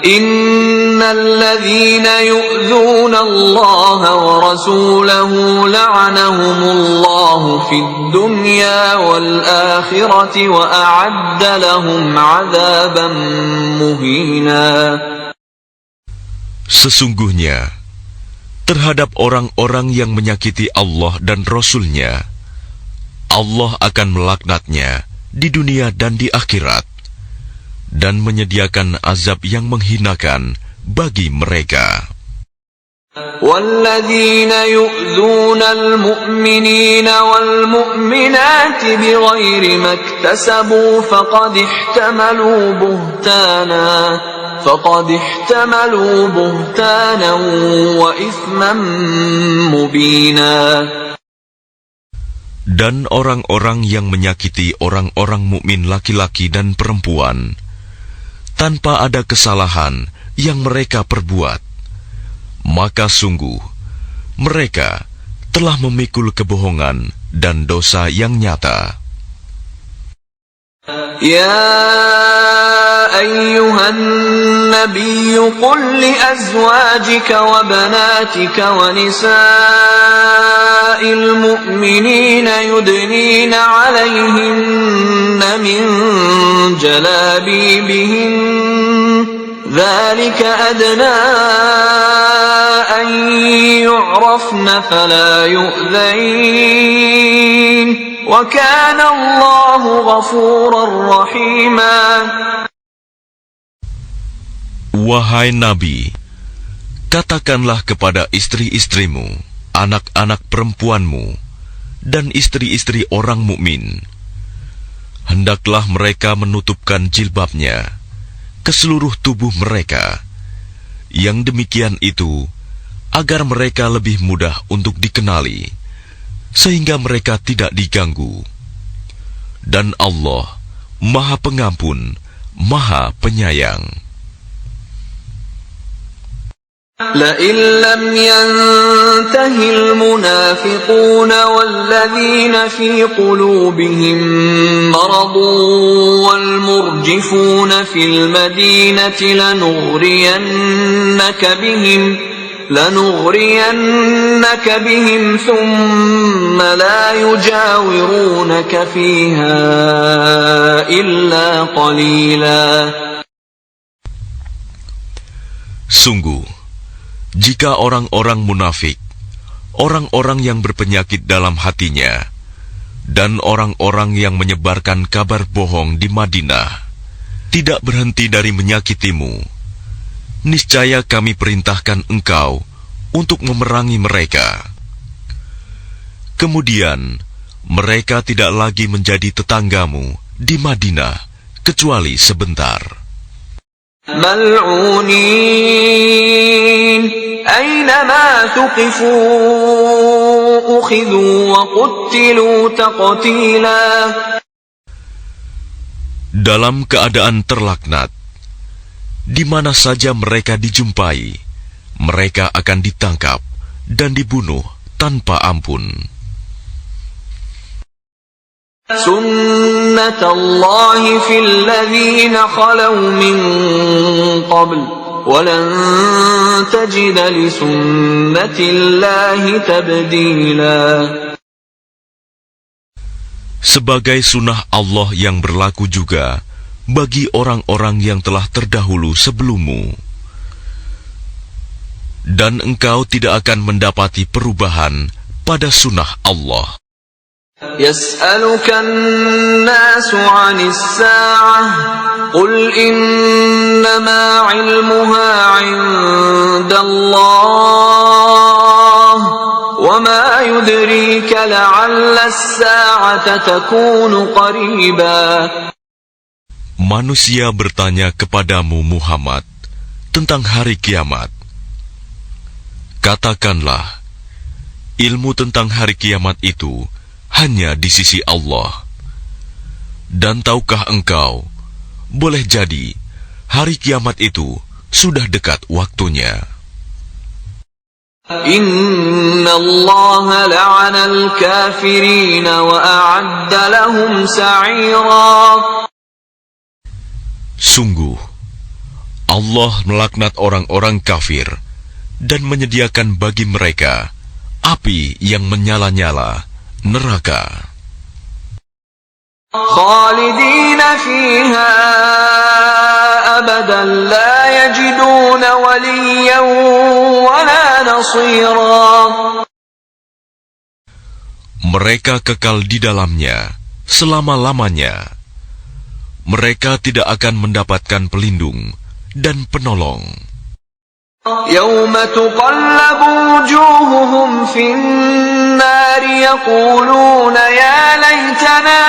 Innalladzina yu'dzuna Allah wa rasulahu la'anahumullahu fid dunya wal akhirati wa a'adda lahum 'adzaban muhina. Sesungguhnya, terhadap orang-orang yang menyakiti Allah dan Rasul-Nya, Allah akan melaknatnya di dunia dan di akhirat, dan menyediakan azab yang menghinakan bagi mereka. وَالَّذِينَ يُؤْذُونَ الْمُؤْمِنِينَ وَالْمُؤْمِنَاتِ بِغَيْرِ مَا اكْتَسَبُوا فَقَدِ احْتَمَلُوا بُهْتَانًا وَإِثْمًا مُبِينًا. Dan orang-orang yang menyakiti orang-orang mukmin laki-laki dan perempuan tanpa ada kesalahan yang mereka perbuat, maka sungguh mereka telah memikul kebohongan dan dosa yang nyata. Ya ayyuhan nabiyyu qul li azwajika wa banatika wa nisa'il mu'minina yudnina 'alayhinna min jalabibihin dhalika adna an yu'rafna fala yu'dhain wa kana Allahu ghafurar rahima. Wahai Nabi, katakanlah kepada istri-istrimu, anak-anak perempuanmu, dan istri-istri orang mukmin, hendaklah mereka menutupkan jilbabnya ke seluruh tubuh mereka. Yang demikian itu agar mereka lebih mudah untuk dikenali, sehingga mereka tidak diganggu. Dan Allah Maha Pengampun, Maha Penyayang. لئن لم ينته المنافقون والذين في قلوبهم مرض والمرجفون في المدينة لنغرينك بهم ثم لا يجاورونك فيها إلا قليلا. Sungguh, jika orang-orang munafik, orang-orang yang berpenyakit dalam hatinya, dan orang-orang yang menyebarkan kabar bohong di Madinah, tidak berhenti dari menyakitimu, niscaya kami perintahkan engkau untuk memerangi mereka. Kemudian, mereka tidak lagi menjadi tetanggamu di Madinah, kecuali sebentar. ملعونين أينما ثقفوا أخذوا وقتلوا تقتيلا. Dalam keadaan terlaknat, di mana saja mereka dijumpai, mereka akan ditangkap dan dibunuh tanpa ampun. سنة الله في الذين خلوا من قبل ولن تجد لسنة الله تبديلا. Sebagai sunnah Allah yang berlaku juga bagi orang-orang yang telah terdahulu sebelummu. Dan engkau tidak akan mendapati perubahan pada sunnah Allah. يسألك الناس عن الساعة قل إنما علمها عند الله وما يدريك لعل الساعة تكون قريبا. Manusia bertanya kepadamu Muhammad tentang hari kiamat. Katakanlah, ilmu tentang hari kiamat itu hanya di sisi Allah. Dan tahukah engkau, boleh jadi hari kiamat itu sudah dekat waktunya. Inna Allah la'ana al-kafirin wa a'adda lahum sa'ira. Sungguh, Allah melaknat orang-orang kafir dan menyediakan bagi mereka api yang menyala-nyala, neraka. Khalidina fiha abadan la yajiduna waliyan wala nasira. Mereka kekal di dalamnya selama-lamanya. Mereka tidak akan mendapatkan pelindung dan penolong. Yawma tuqallabu wujuhuhum fin nari yaquluna ya laytana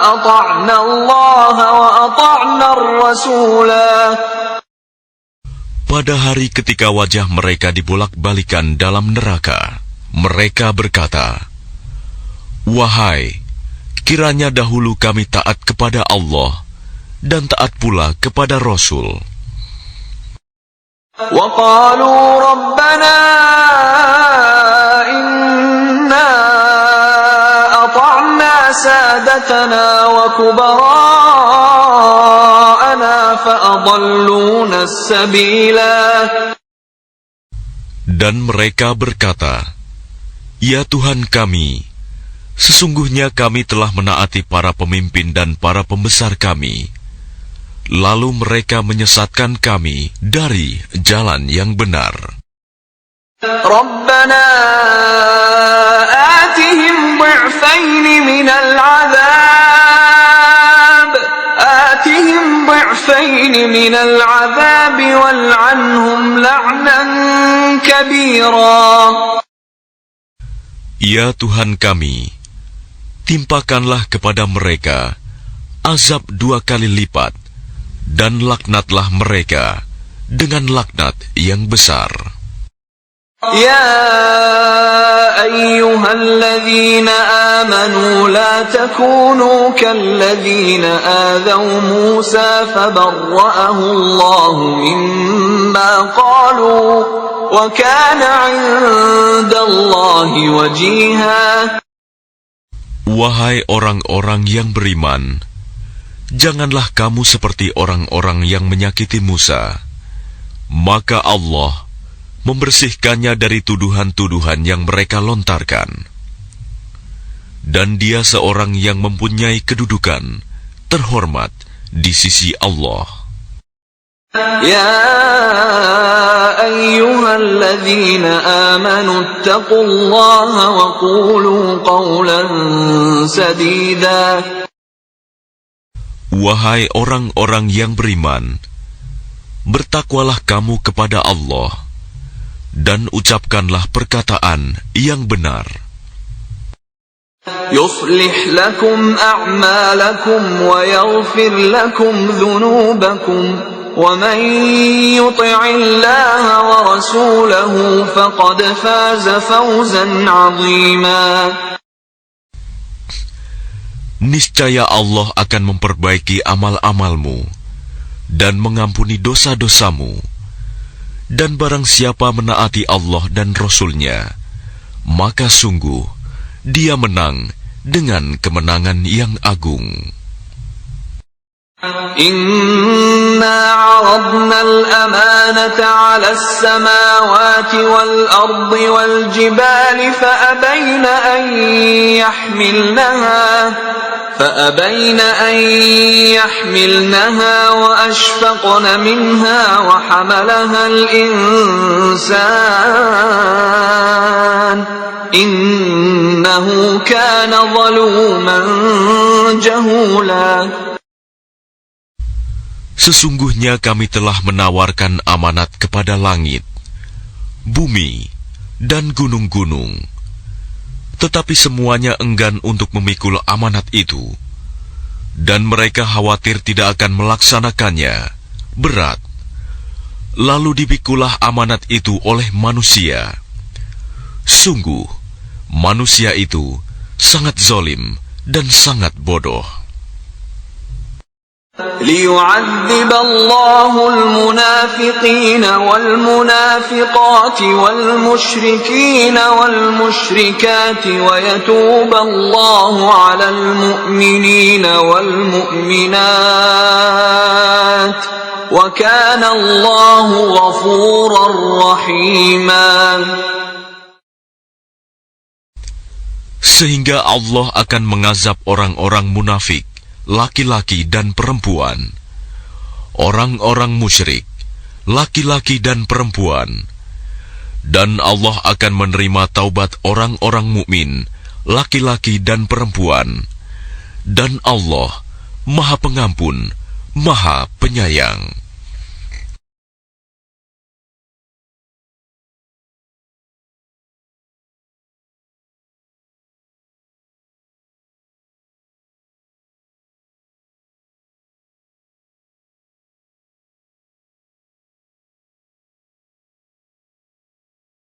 ata'na Allah wa ata'na ar-rasula. Pada hari ketika wajah mereka dibolak-balikan dalam neraka, mereka berkata, "Wahai, kiranya dahulu kami taat kepada Allah dan taat pula kepada Rasul." وَقَالُوا رَبَّنَا إِنَّا أَطَعْنَا سَادَتَنَا وَكُبَرَاءَنَا فَأَضَلُّونَا السَّبِيلَا. Dan mereka berkata, "Ya Tuhan kami, sesungguhnya kami telah menaati para pemimpin dan para pembesar kami. Lalu mereka menyesatkan kami dari jalan yang benar. Rabbana atihim ضعفين من العذاب والعنهم لعنا كبيرا. Ya Tuhan kami, timpakanlah kepada mereka azab 2 kali lipat, dan laknatlah mereka dengan laknat yang besar. Ya ayyuhalladzina amanu la takunu kalladzina adaw Musa fabarra'ahu Allah mimma qalu wa kana 'indallahi wajiha. Wahai orang-orang yang beriman, janganlah kamu seperti orang-orang yang menyakiti Musa. Maka Allah membersihkannya dari tuduhan-tuduhan yang mereka lontarkan. Dan dia seorang yang mempunyai kedudukan terhormat di sisi Allah. Ya ayyuhalladzina amanu ittaqullaha wa qulu qawlan sadida. Wahai orang-orang yang beriman, bertakwalah kamu kepada Allah, dan ucapkanlah perkataan yang benar. Yuslih lakum a'malakum wa yaghfir lakum dhunubakum, wa man yuti'illaha wa rasulahu faqad faza fawzan 'azima. Niscaya Allah akan memperbaiki amal-amalmu dan mengampuni dosa-dosamu. Dan barang siapa menaati Allah dan Rasul-Nya, maka sungguh dia menang dengan kemenangan yang agung. Inna 'aradna al-amanata 'ala as-samawati wal-ardi wal-jibali fa'abayna an yahmilnaha wa ashfaqna minha wa hamalaha al-insan إنه كان ظلوما جهولا. Sesungguhnya kami telah menawarkan amanat kepada langit, bumi, dan gunung-gunung. Tetapi semuanya enggan untuk memikul amanat itu. Dan mereka khawatir tidak akan melaksanakannya, berat. Lalu dipikulah amanat itu oleh manusia. Sungguh, manusia itu sangat zalim dan sangat bodoh. ليعذب الله المنافقين والمنافقات والمشركين والمشركات ويتوب الله على المؤمنين والمؤمنات وكان الله غفورا رحيما. Sehingga Allah akan mengazab orang-orang munafik, laki-laki dan perempuan, orang-orang musyrik, laki-laki dan perempuan, dan Allah akan menerima taubat orang-orang mukmin, laki-laki dan perempuan, dan Allah Maha Pengampun, Maha Penyayang.